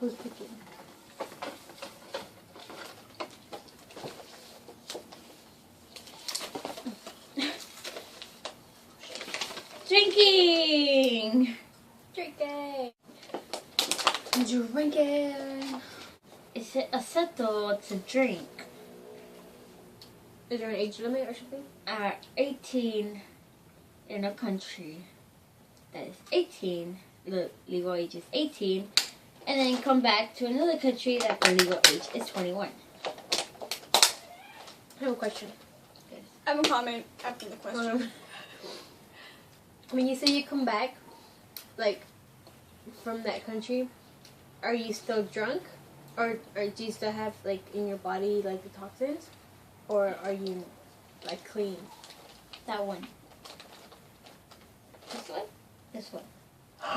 Who's picking? Drinking! Drinking! Drinking! Is it acceptable to drink Is there an age limit or something? at 18 in a country that is 18, the legal age is 18, and then come back to another country that the legal age is 21? I have a question. I have a comment after the question. When you say you come back, like, from that country, are you still drunk? Or do you still have, like, in your body, like, the toxins? Or are you, like, clean? That one. This one? This one.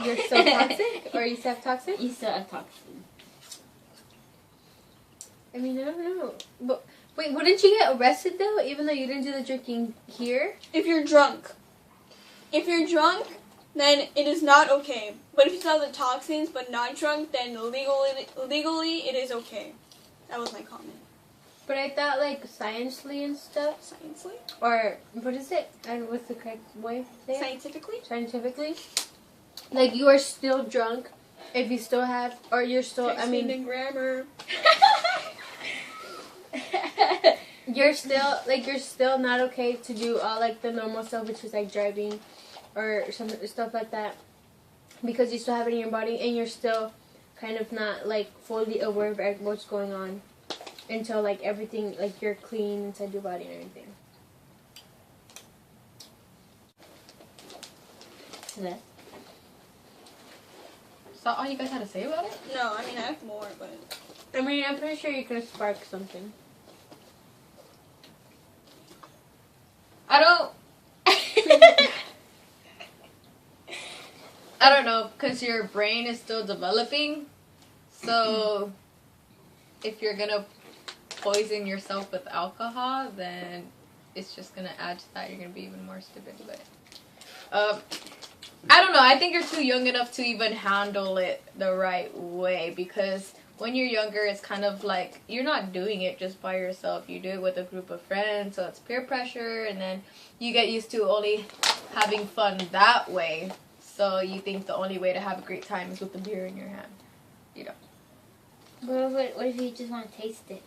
You're still toxic? Or you still have toxins? You still have toxin. I mean, I don't know. But wait, wouldn't you get arrested, though, even though you didn't do the drinking here? If you're drunk. If you're drunk, then it is not okay. But if you still have the toxins but not drunk, then legally it is okay. That was my comment. But I thought, like, sciencely and stuff. Sciencely? Or, what is it? And what's the correct way to say it? Scientifically? Scientifically. Like, you are still drunk if you still have, or you're still, I mean, in grammar. you're still not okay to do all, like, the normal stuff, which is, like, driving or some stuff like that, because you still have it in your body and you're still kind of not, like, fully aware of what's going on until, like, everything, like, you're clean inside your body and everything. So that. Is that all you guys had to say about it? No, I mean, I have more, but... I mean, I'm pretty sure you could spark something. I don't know, because your brain is still developing. So, if you're going to poison yourself with alcohol, then it's just going to add to that. You're going to be even more stupid. But, I don't know. I think you're too young enough to even handle it the right way. Because when you're younger, it's kind of like, you're not doing it just by yourself. You do it with a group of friends. So, it's peer pressure. And then you get used to only having fun that way. So you think the only way to have a great time is with the beer in your hand. You know. What if you just want to taste it?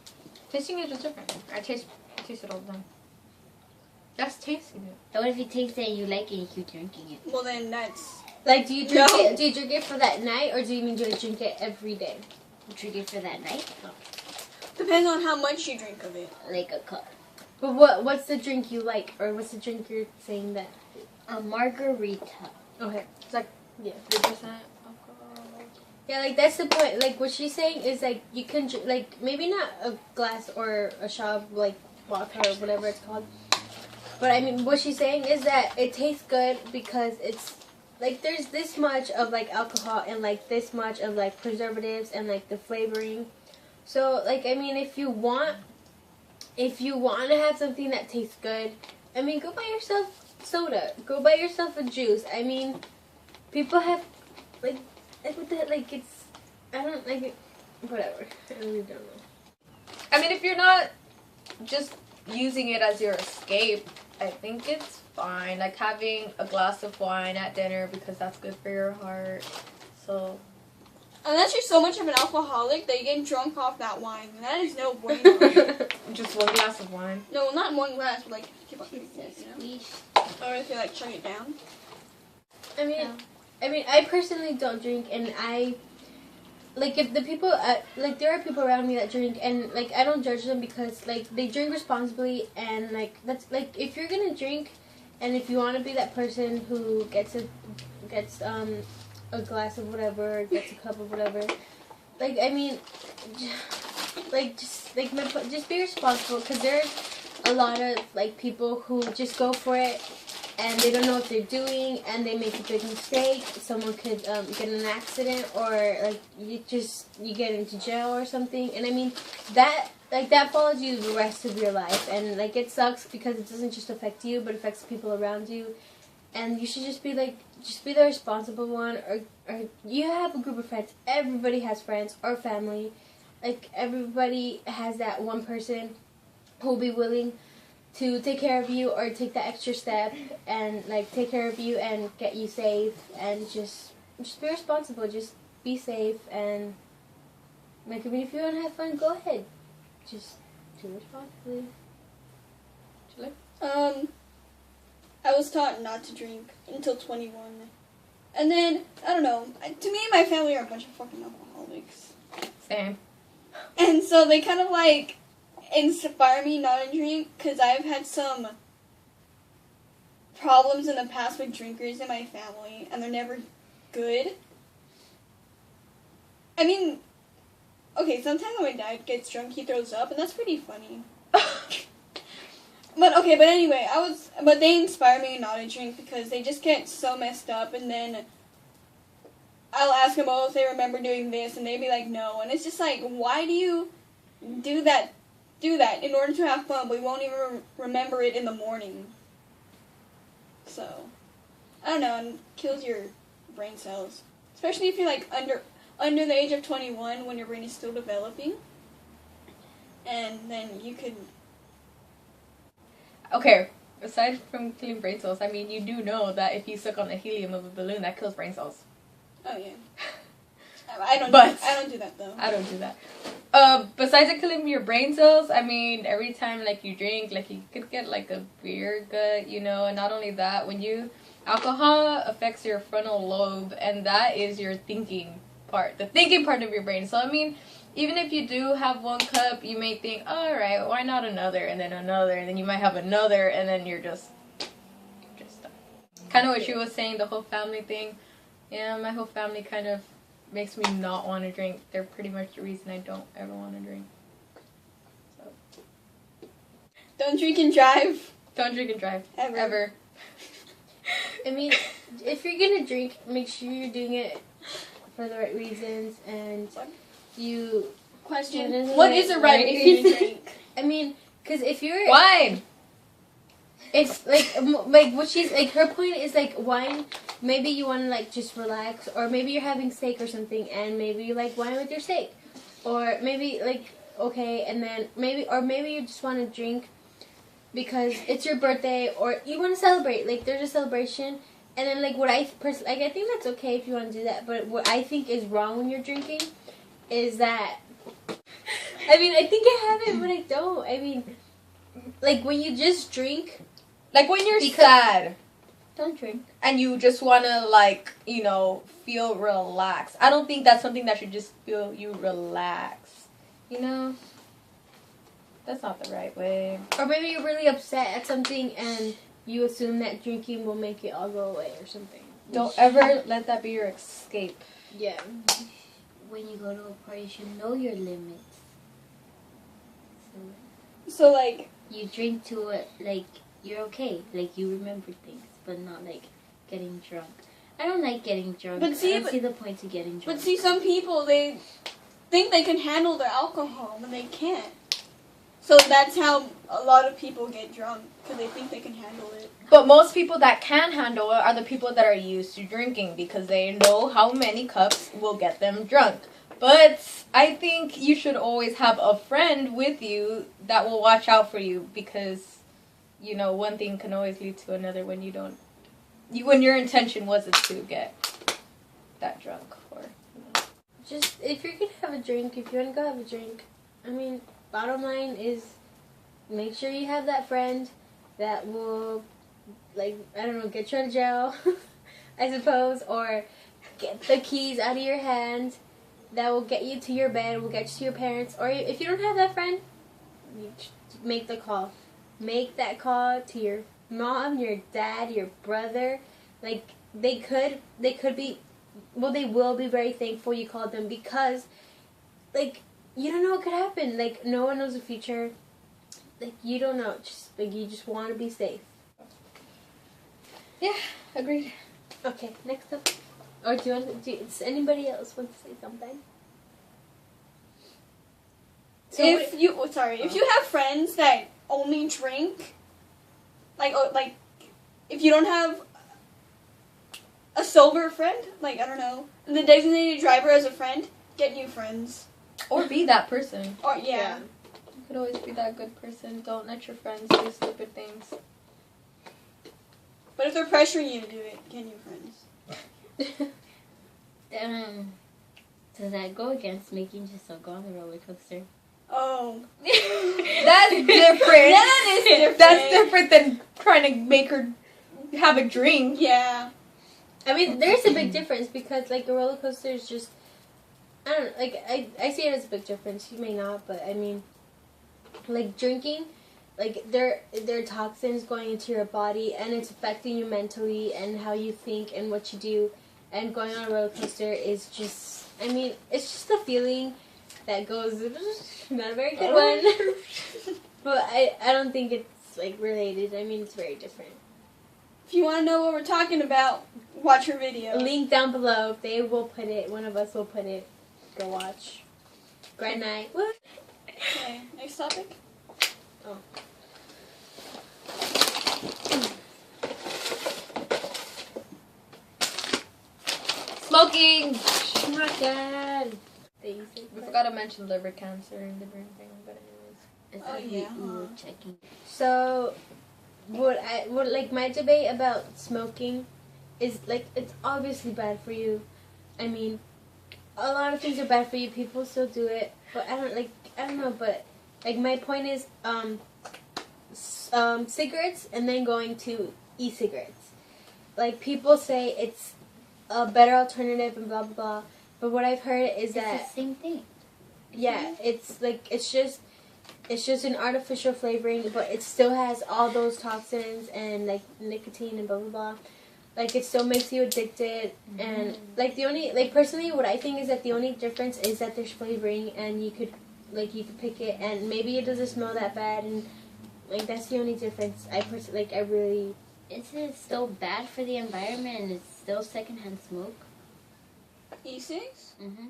Tasting it is different. I taste it all the time. That's tasting it. What if you taste it and you like it and you keep drinking it? Well, then that's... Like, do you drink it? Do you drink it for that night, or do you mean you drink it every day? You drink it for that night? No. Depends on how much you drink of it. Like a cup. But what's the drink you like, or what's the drink you're saying that? A margarita. Okay, it's like 3% alcohol. yeah, like that's the point. Like what she's saying is like you can like maybe not a glass or a shot of like vodka or whatever it's called. But I mean, what she's saying is that it tastes good because it's like there's this much of like alcohol and like this much of like preservatives and like the flavoring. So like I mean, if you want to have something that tastes good, I mean, go buy yourself soda. Go buy yourself a juice. I mean, people have like with that like it's I don't like it. Whatever. I really don't know. I mean, if you're not just using it as your escape, I think it's fine. Like having a glass of wine at dinner because that's good for your heart. So, Unless you're so much of an alcoholic that you get drunk off that wine, and that is no bueno. just one glass of wine. No, not one glass, but like keep on drinking it, you know? Squeeze. Or if you like chug it down. I mean, I personally don't drink, and I like if the people like there are people around me that drink, and like I don't judge them because like they drink responsibly, and like that's like if you're gonna drink, and if you want to be that person who gets a glass of whatever, or gets a cup of whatever, like I mean, like just be responsible because there's a lot of like people who just go for it. And they don't know what they're doing, and they make a big mistake. Someone could get in an accident, or like you get into jail or something. And I mean that follows you the rest of your life, and like it sucks because it doesn't just affect you, but it affects people around you. And you should just be like just be the responsible one, or you have a group of friends. Everybody has friends or family. Like, everybody has that one person who will be willing to take care of you or take that extra step and, like, take care of you and get you safe, and just be responsible. Just be safe, and, like, I mean, if you want to have fun, go ahead. Just do it responsibly. I was taught not to drink until 21. And then, I don't know, to me and my family are a bunch of fucking alcoholics. Same. And so they kind of, like, inspire me not to drink, because I've had some problems in the past with drinkers in my family, and they're never good. I mean, okay, sometimes when my dad gets drunk, he throws up, and that's pretty funny. But anyway, but they inspire me not to drink because they just get so messed up, and then I'll ask them, oh, if they remember doing this, and they'd be like, no, and it's just like, why do you do that in order to have fun, but we won't even remember it in the morning? So, I don't know, and kills your brain cells, especially if you're like under the age of 21 when your brain is still developing, and then you could. Okay, aside from killing brain cells, I mean, you do know that if you suck on the helium of a balloon, that kills brain cells. Oh, yeah. I don't do that, though. I don't do that. Besides it killing your brain cells, I mean, every time, like, you drink, like, you could get, like, a beer gut, you know, and not only that, alcohol affects your frontal lobe, and that is your thinking part, the thinking part of your brain. So, I mean, even if you do have one cup, you may think, oh, all right, why not another, and then you might have another, and then you're just done. Kind of what she was saying, the whole family thing. Yeah, my whole family kind of makes me not want to drink. They're pretty much the reason I don't ever want to drink. So. Don't drink and drive. Don't drink and drive. Ever. I mean, if you're gonna drink, make sure you're doing it for the right reasons, and you... Question, what is the right reason to drink? I mean, because if you're... Wine! It's like what she's like. Her point is like wine. Maybe you want to like just relax, or maybe you're having steak or something, and maybe you like wine with your steak, or maybe like okay, and then maybe you just want to drink because it's your birthday, or you want to celebrate. Like there's a celebration, and then like what I personally like, I think that's okay if you want to do that. But what I think is wrong when you're drinking is that. I mean, I think I have it, but I don't. I mean, like when you just drink. Like when you're sad. Don't drink. And you just want to, like, you know, feel relaxed. I don't think that's something that should just feel you relax. You know? That's not the right way. Or maybe you're really upset at something and you assume that drinking will make it all go away or something. Don't ever let that be your escape. Yeah. When you go to a party, you should know your limits. So like... You drink to it, like... You're okay, like you remember things, but not like getting drunk. I don't like getting drunk. But see, I don't see the point to getting drunk. But see, some people, they think they can handle their alcohol when they can't. So that's how a lot of people get drunk, because they think they can handle it. But most people that can handle it are the people that are used to drinking, because they know how many cups will get them drunk. But I think you should always have a friend with you that will watch out for you, because... You know, one thing can always lead to another when you don't... when your intention wasn't to get that drunk. Or, you know. Just, if you're going to have a drink, if you want to go have a drink, I mean, bottom line is make sure you have that friend that will, like, I don't know, get you out of jail, I suppose, or get the keys out of your hand that will get you to your bed, will get you to your parents, or if you don't have that friend, you make the call. Make that call to your mom, your dad, your brother. Like, they could be, well, they will be very thankful you called them because, like, you don't know what could happen. Like, no one knows the future. Like, you don't know. Just, like, you just want to be safe. Yeah, agreed. Okay, next up. Or does anybody else want to say something? So if you have friends that only drink, like if you don't have a sober friend. Like, I don't know. The designated driver as a friend. Get new friends. Or be that person. Or, yeah. You could always be that good person. Don't let your friends do stupid things. But if they're pressuring you to do it, get new friends. Does that go against making yourself go on the roller coaster? Oh. That's different. That is different. That's different than trying to make her have a drink. Yeah. I mean, there's a big difference because, like, a roller coaster is just, I don't know, like, I see it as a big difference. You may not, but I mean, like, drinking, like, there are toxins going into your body, and it's affecting you mentally and how you think and what you do. And going on a roller coaster is just, I mean, it's just a feeling that goes, not a very good one. But I don't think it's, like, related. I mean, it's very different. If you want to know what we're talking about, watch her video. Link down below. They will put it. One of us will put it. Go watch. Grand night. What? Okay, next topic. Oh. Smoking! Oh my god. We forgot to mention liver cancer and liver thing, but anyways. It's Oh, like yeah, we were huh? checking. So, what like my debate about smoking is, like, it's obviously bad for you. I mean, a lot of things are bad for you. People still do it, but I don't know. But like my point is, cigarettes and then going to e-cigarettes. Like, people say it's a better alternative and blah blah blah. But what I've heard is It's that the same thing. yeah, it's like it's just an artificial flavoring, but it still has all those toxins and, like, nicotine and blah blah blah. Like, it still makes you addicted, and, like, the only, like, personally, what I think is that the only difference is that there's flavoring, and you could pick it, and maybe it doesn't smell that bad, and, like, that's the only difference. I really. Is it still bad for the environment and it's still secondhand smoke? E6? Mm-hmm.